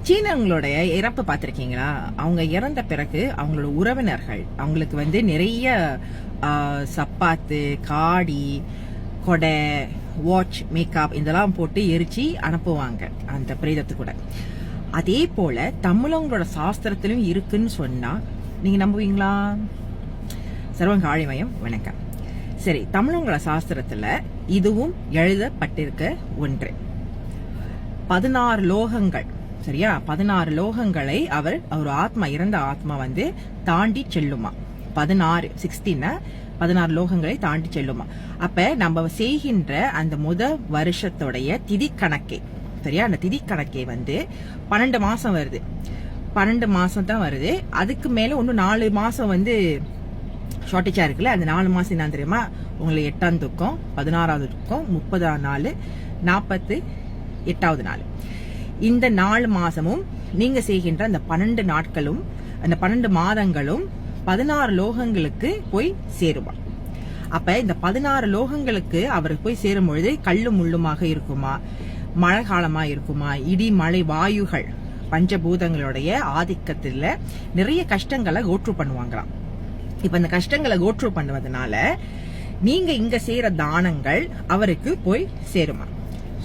சீனங்களுடைய இறப்பு பார்த்திருக்கீங்களா? அவங்க இறந்த பிறகு அவங்களோட உறவினர்கள் அவங்களுக்கு வந்து நிறைய சப்பாத்து, காடி, கொடை, வாட்ச், மேக்கப் இதெல்லாம் போட்டு எரிச்சு அனுப்புவாங்க அந்த பிரேதத்து கூட. அதே போல தமிழங்களோட சாஸ்திரத்திலும் இருக்குன்னு சொன்னா நீங்க நம்புவீங்களா? சர்வங்க ஆழிமயம் வணக்கம். சரி, தமிழங்களோட சாஸ்திரத்துல இதுவும் எழுதப்பட்டிருக்க ஒன்று. 16 லோகங்கள், சரியா? 16 லோகங்களை அவர் ஆத்மா, இறந்த ஆத்மா வந்து தாண்டி செல்லுமா. 16 லோகங்களை தாண்டி செல்லுமா. அப்ப நம்ம செய்கின்ற அந்த வருஷத்துடைய திதி கணக்கே, சரியா? அந்த திதி கணக்கே வந்து 12 மாசம் வருது. 12 மாசம் தான் வருது. அதுக்கு மேல இன்னும் 4 மாசம் வந்து ஷார்டேஜா இருக்குல்ல. அந்த 4 மாசம் என்ன தெரியுமா? உங்களுக்கு 8ஆம் துக்கம், 16வது துக்கம், 30ஆம் நாள், 48வது நாள். இந்த 4 மாசமும் நீங்க செய்கின்ற அந்த 12 நாட்களும், அந்த 12 மாதங்களும் 16 லோகங்களுக்கு போய் சேருமா. அப்ப இந்த 16 லோகங்களுக்கு அவர் போய் சேரும் பொழுது கல்லும் முள்ளுமாக இருக்குமா, மழை காலமா இருக்குமா, இடி மழை வாயுகள் பஞ்சபூதங்களுடைய ஆதிக்கத்துல நிறைய கஷ்டங்களை கோற்று பண்ணுவாங்களாம். இப்ப இந்த கஷ்டங்களை கோற்று பண்ணுவதனால நீங்க இங்க செய்யற தானங்கள் அவருக்கு போய் சேருமா.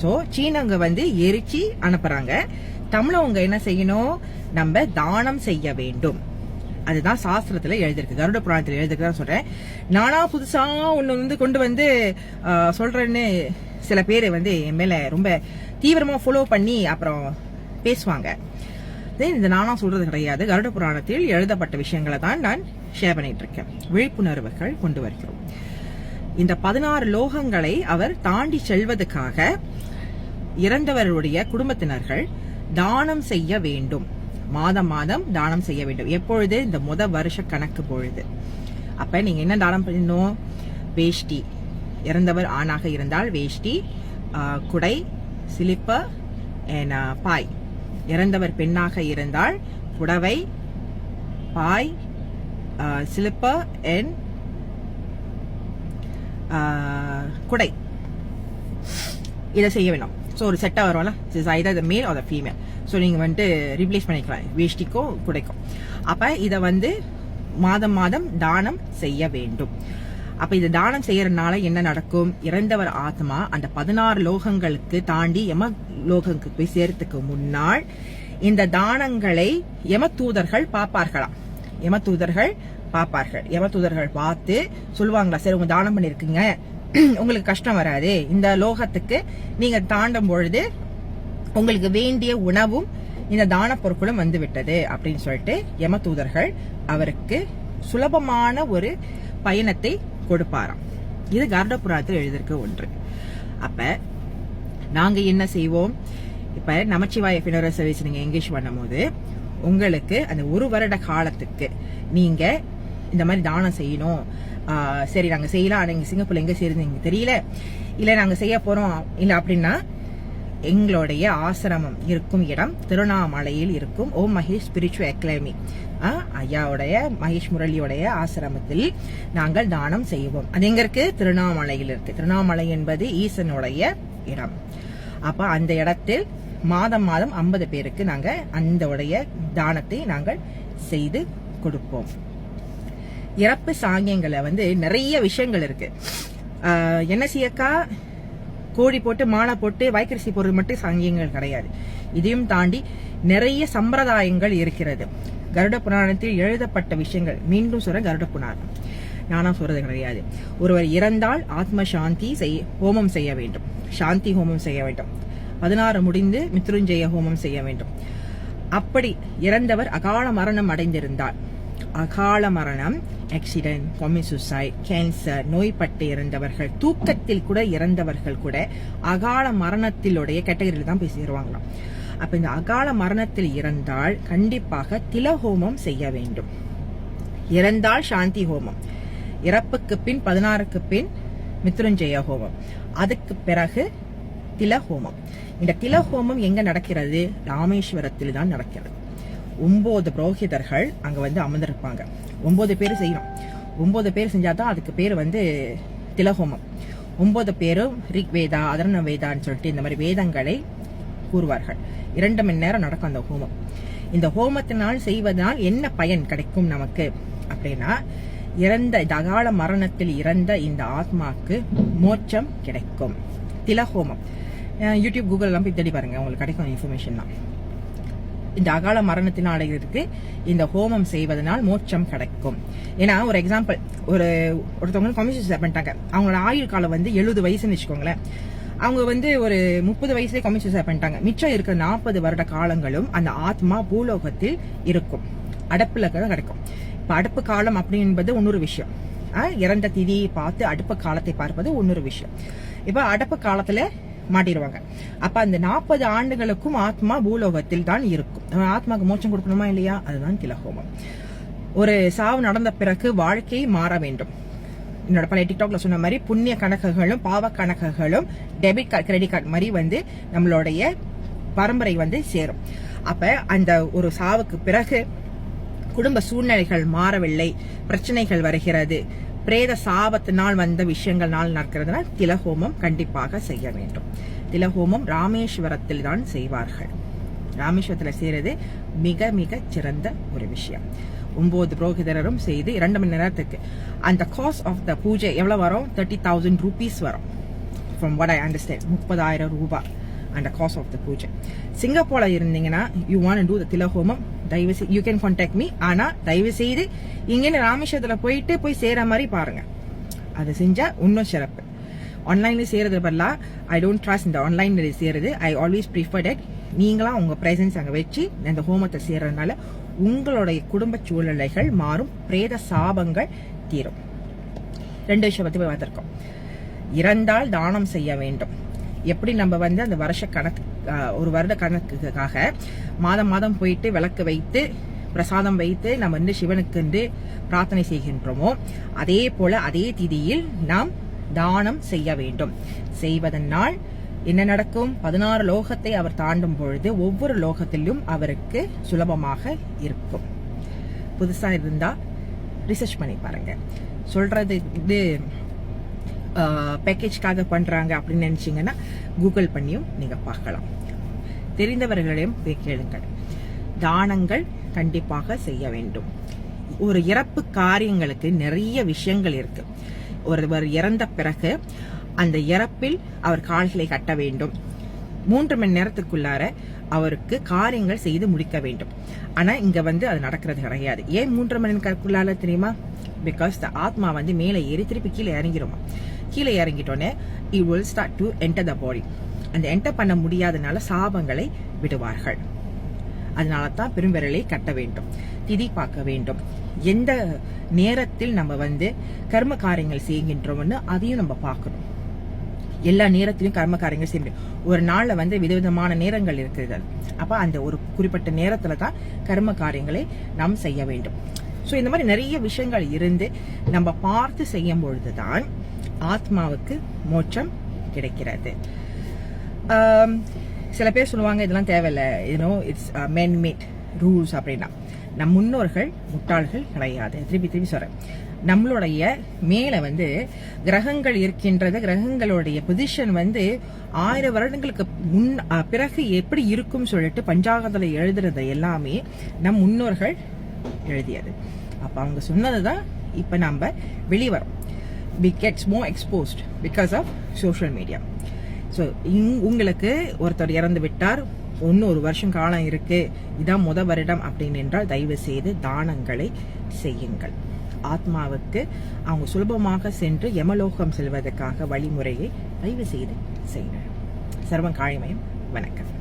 சோ சீனங்க வந்து எரிச்சு அனுப்புறாங்க. தமிழவங்க என்ன செய்யணும்? நம்ம தானம் செய்ய வேண்டும். அதுதான் சாஸ்திரத்துல எழுதிருக்கு, கருட புராணத்துல எழுதிருக்குதான் சொல்றேன். நானா புதுசா ஒண்ணு வந்து கொண்டு வந்து சொல்றேன்னு சில பேர் வந்து என் மேல ரொம்ப தீவிரமா ஃபாலோ பண்ணி அப்புறம் பேசுவாங்க. இந்த நானா சொல்றது கிடையாது. கருட புராணத்தில் எழுதப்பட்ட விஷயங்களை தான் நான் ஷேர் பண்ணிட்டு இருக்கேன். விழிப்புணர்வுகள் கொண்டு வருகிறோம். இந்த 16 லோகங்களை அவர் தாண்டி செல்வதற்காக இறந்தவருடைய குடும்பத்தினர்கள் தானம் செய்ய வேண்டும். மாதம் தானம் செய்ய வேண்டும். எப்பொழுது? இந்த வருஷ கணக்கு பொழுது. அப்ப நீங்க என்ன தானம் பண்ணணும்? வேஷ்டி, இறந்தவர் ஆணாக இருந்தால் வேஷ்டி, குடை, சிலிப்பர், பாய். இறந்தவர் பெண்ணாக இருந்தால் புடவை, பாய், சிலிப்பர் அண்ட் குடை. இதை செய்ய வேணும். ஸோ ஒரு செட்டாக வரும்ல, either male or female. So நீங்க வந்துட்டு ரீப்ளேஸ் பண்ணிக்கலாம் வேஷ்டிக்கோ குடைக்கும். அப்ப இதை வந்து மாதம் தானம் செய்ய வேண்டும். அப்ப இது தானம் செய்யறதுனால என்ன நடக்கும்? இறந்தவர் ஆத்மா அந்த 16 லோகங்களுக்கு தாண்டி யம லோகங்களுக்கு போய் சேர்த்துக்கு முன்னால் இந்த தானங்களை யம தூதர்கள் பார்ப்பார்களாம். யமதூதர்கள் பார்த்து சொல்லுவாங்களா, சரி உங்க தானம் பண்ணிருக்கீங்க, உங்களுக்கு கஷ்டம் வராது, இந்த லோகத்துக்கு நீங்க தாண்டும் பொழுது உங்களுக்கு வேண்டிய உணவும் இந்த தான பொருட்களும் வந்து விட்டது அப்படின்னு சொல்லிட்டு யமதூதர்கள் அவருக்கு சுலபமான ஒரு பயணத்தை கொடுப்பாராம். இது கருட புராணத்தில் எழுதியிருக்க ஒன்று. அப்ப நாங்க என்ன செய்வோம்? இப்ப நமச்சிவாய ஃபினரல் சர்வீஸ் நீங்க எங்கேஜ் பண்ணும் போது உங்களுக்கு அந்த 1 வருட காலத்துக்கு நீங்க இந்த மாதிரி தானம் செய்யணும். சரி நாங்க செய்யலாம், நீங்க சிங்கப்பூர்ல எங்க செய்யறது தெரியல, இல்ல நாங்க செய்ய போறோம் இல்ல அப்படின்னா, எங்களுடைய ஆசிரமம் இருக்கும் இடம் திருவண்ணாமலையில் இருக்கும் ஓம் மகேஷ் ஸ்பிரிச்சுவல் அகாடமி ஐயாவுடைய மகேஷ் முரளியோடைய ஆசிரமத்தில் நாங்கள் தானம் செய்வோம். அது எங்க இருக்கு? திருவண்ணாமலையில் இருக்கு. திருவண்ணாமலை என்பது ஈசனுடைய இடம். அப்ப அந்த இடத்தில் மாதம் 50 பேருக்கு நாங்க அந்த உடைய தானத்தை நாங்கள் செய்து கொடுப்போம். இறப்பு சாங்கியங்களை வந்து நிறைய விஷயங்கள் இருக்கு. என்ன செய்யக்கா, கோழி போட்டு மாலை போட்டு வாய்க்கரிசி போடுறது மட்டும் சாங்கியங்கள் கிடையாது. இதையும் தாண்டி நிறைய சம்பிரதாயங்கள் இருக்கிறது. கருட புராணத்தில் எழுதப்பட்ட விஷயங்கள் மீண்டும் சொல்ற கருட புராணம், நானா சொல்றது கிடையாது. ஒருவர் இறந்தால் ஆத்ம சாந்தி ஹோமம் செய்ய வேண்டும், சாந்தி ஹோமம் செய்ய வேண்டும். 16 முடிந்து மித்ருஞ்சய ஹோமம் செய்ய வேண்டும். அப்படி இறந்தவர் அகால மரணம் அடைந்திருந்தால், அகால மரணம், ஆக்சிடென்ட், காமி சூசைட், கேன்சர், நோய்பட்டு இறந்தவர்கள், தூக்கத்தில் கூட இறந்தவர்கள் கூட அகால மரணத்திலுடைய கேட்டகரியில் தான் போய் சேருவாங்களாம். அப்ப இந்த அகால மரணத்தில் இறந்தால் கண்டிப்பாக திலஹோமம் செய்ய வேண்டும். இறந்தால் சாந்தி ஹோமம், இறப்புக்கு பின் 16க்கு பின் மித்ருஞ்சய ஹோமம், அதுக்கு பிறகு திலஹோமம். இந்த திலஹோமம் எங்க நடக்கிறது? ராமேஸ்வரத்தில் தான் நடக்கிறது. 9 புரோகிதர்கள் அங்க வந்து அமர்ந்திருப்பாங்க. 9 பேர் செய்யணும். 9 பேர் செஞ்சாதான் அதுக்கு பேர் வந்து திலஹோமம். 9 பேரும் ரிக் வேதா, அதர்ண வேதான்னு சொல்லிட்டு இந்த மாதிரி வேதங்களை கூறுவார்கள். 2 மணி நேரம் நடக்கும் அந்த ஹோமம். இந்த ஹோமத்தினால் செய்வதனால் என்ன பயன் கிடைக்கும் நமக்கு அப்படின்னா, அகால மரணத்தில் இறந்த இந்த ஆத்மாக்கு மோட்சம் கிடைக்கும். திலஹோமம் யூடியூப் கூகுள் எல்லாம் போய் தேடி பாருங்க, உங்களுக்கு கிடைக்கும் இன்ஃபர்மேஷன் தான். இந்த அகால மரணத்தினால் இருக்கு இந்த ஹோமம் செய்வதனால் மோட்சம் கிடைக்கும். ஏன்னா ஒரு எக்ஸாம்பிள், ஒருத்தவங்க கம்யூனிஸ்ட் சூசைட் பண்ணிட்டாங்க. அவங்களோட ஆயுள் காலம் 70 வயசுன்னு வச்சுக்கோங்களேன். அவங்க ஒரு 30 வயசுலேயே கம்யூனிஸ்ட் சூசைட் பண்ணிட்டாங்க. மிச்சம் இருக்கிற 40 வருட காலங்களும் அந்த ஆத்மா பூலோகத்தில் இருக்கும், அடுப்புல கிடைக்கும். இப்ப அடுப்பு காலம் அப்படின்பது இன்னொரு விஷயம். இறந்த திதியை பார்த்து அடுப்பு காலத்தை பார்ப்பது இன்னொரு விஷயம். இப்ப அடுப்பு காலத்துல மாட்டிடுவாங்க. அப்ப அந்த 40 ஆண்டுகளுக்கும் ஆத்மா பூலோகத்தில் தான் இருக்கும். ஆத்மாக்கு மோட்சம் கொடுக்கணுமா இல்லையா? அதுதான் திலஹோமம். ஒரு சாவு நடந்த பிறகு வாழ்க்கை மாற வேண்டும். என்னோட பழைய டிக்டாக்ல சொன்ன மாதிரி புண்ணிய கணக்குகளும் பாவ கணக்குகளும் டெபிட் கார்டு கிரெடிட் கார்டு மாதிரி நம்மளுடைய பரம்பரை சேரும். அப்ப அந்த ஒரு சாவுக்கு பிறகு குடும்ப சூழ்நிலைகள் மாறவில்லை, பிரச்சனைகள் வருகிறது, பிரேத சாபத்தினால் வந்த விஷயங்கள்னால் நடக்கிறதுனால் திலஹோமம் கண்டிப்பாக செய்ய வேண்டும். திலஹோமம் ராமேஸ்வரத்தில் தான் செய்வார்கள். ராமேஸ்வரத்தில் செய்யறது மிக மிக சிறந்த ஒரு விஷயம். 9 புரோகிதரும் செய்து 2 மணி நேரத்துக்கு. அந்த காஸ்ட் ஆஃப் த பூஜை எவ்வளவு வரும்? 30,000 rupees வரும். From what I understand, 30,000 ரூபாய் அந்த காஸ்ட் ஆஃப் த பூஜை. சிங்கப்பூர்ல இருந்தீங்கன்னா you want to to the tilahomam, தயவு செய்து யூ கேன் கான்டாக்ட் மீ. ஆனா தயவு செய்து இங்கே ராமேஸ்வரத்துல போய் சேர மாதிரி பாருங்க. அது செஞ்சா இன்னும் சிறப்பு. ஆன்லைன்ல செய்யறது பதிலா ஐ டோன்ட் ட்ரஸ்ட் இந்த ஆன்லைன்ல செய்யறது. ஐ ஆல்வேஸ் ப்ரிஃபர் தட் நீங்களா உங்க பிரசன்ஸ் அங்க வச்சு இந்த ஹோமத்தை செய்யறதுனால உங்களுடைய குடும்ப சூழ்நிலைகள் மாறும், பிரேத சாபங்கள் தீரும். 2 விஷயம் பத்தி பார்த்திருக்கோம். இறந்தால் தானம் செய்ய வேண்டும். எப்படி நம்ம அந்த வருஷ கணக்கு, ஒரு வருட கணக்குக்காக மாதம் போயிட்டு விளக்கு வைத்து பிரசாதம் வைத்து நம்ம சிவனுக்கு பிரார்த்தனை செய்கின்றோமோ, அதே போல அதே திதியில் நாம் தானம் செய்ய வேண்டும். செய்வதனால் என்ன நடக்கும்? 16 லோகத்தை அவர் தாண்டும் பொழுது ஒவ்வொரு லோகத்திலும் அவருக்கு சுலபமாக இருக்கும். புதுசா இருந்தா ரிசர்ச் பண்ணி பாருங்க. சொல்றது பேக்கேஜ்காக பண்றாங்க அப்படின்னு நினைச்சீங்கன்னா கூகுள் பண்ணியும் நீங்க பார்க்கலாம். தெரிந்தவர்களிடம் கேளுங்கள். தானங்கள் கண்டிப்பாக செய்ய வேண்டும். ஒரு இறப்பு காரியங்களுக்கு நிறைய விஷயங்கள் இருக்கு. ஒருவர் இறந்த பிறகு அந்த இறப்பில் அவர் கால்களை கட்ட வேண்டும். 3 மணி நேரத்துக்குள்ளார அவருக்கு காரியங்கள் செய்து முடிக்க வேண்டும். ஆனா இங்க அது நடக்கிறது கிடையாது. ஏன் 3 மணி நேரத்துக்குள்ளார தெரியுமா? பிகாஸ் த ஆத்மா மேலே ஏறி திருப்பி கீழே இறங்கிடுமா. கீழே இறங்கிட்டோன்னே it will start to enter the body. அந்த என்டர் பண்ண முடியாதனால சாபங்களை விடுவார்கள். அதனால தான் பெரும்பிரலை கட்ட வேண்டும், திதி பார்க்க வேண்டும். எந்த நேரத்தில் நம்ம கர்ம காரியங்கள் செய்கின்றோம்னு அதையும் நம்ம பார்க்கணும். எல்லா நேரத்திலும் கர்ம காரியங்கள் செய்ய முடியும். ஒரு நாள்ல விதவிதமான நேரங்கள் இருக்குது. அப்ப அந்த ஒரு குறிப்பிட்ட நேரத்துல தான் கர்ம காரியங்களை நாம் செய்ய வேண்டும். சோ இந்த மாதிரி நிறைய விஷயங்கள் இருந்து நம்ம பார்த்து செய்யும் பொழுதுதான் ஆத்மாவுக்கு மோட்சம் கிடைக்கிறது. சில பேர் சொல்லுவாங்க இதெல்லாம் தேவையில்லை, இட்ஸ் மேன் மேட் ரூல்ஸ் அப்படின்னா. நம் முன்னோர்கள் முட்டாள்கள் கிடையாது. திருப்பி சொல்றேன். நம்மளுடைய மேல கிரகங்கள் இருக்கின்றது. கிரகங்களுடைய பொசிஷன் 1000 வருடங்களுக்கு பிறகு எப்படி இருக்கும் சொல்லிட்டு பஞ்சாங்கத்துல எழுதுறது எல்லாமே நம் முன்னோர்கள் எழுதியது. அப்ப அவங்க சொன்னதுதான் இப்ப நம்ம வெளிவரோம். gets more exposed because of social media. So உங்களுக்கு ஒருத்தர் இறந்து விட்டார், இன்னும் 1 வருஷம் காலம் இருக்கு, இதான் வருடம் அப்படின்னு என்றால் தயவு செய்து தானங்களை செய்யுங்கள். ஆத்மாவுக்கு அவங்க சுலபமாக சென்று யமலோகம் செல்வதற்காக வழிமுறையை தயவு செய்து செய்யுங்கள். சர்வம் காளிமயம். வணக்கம்.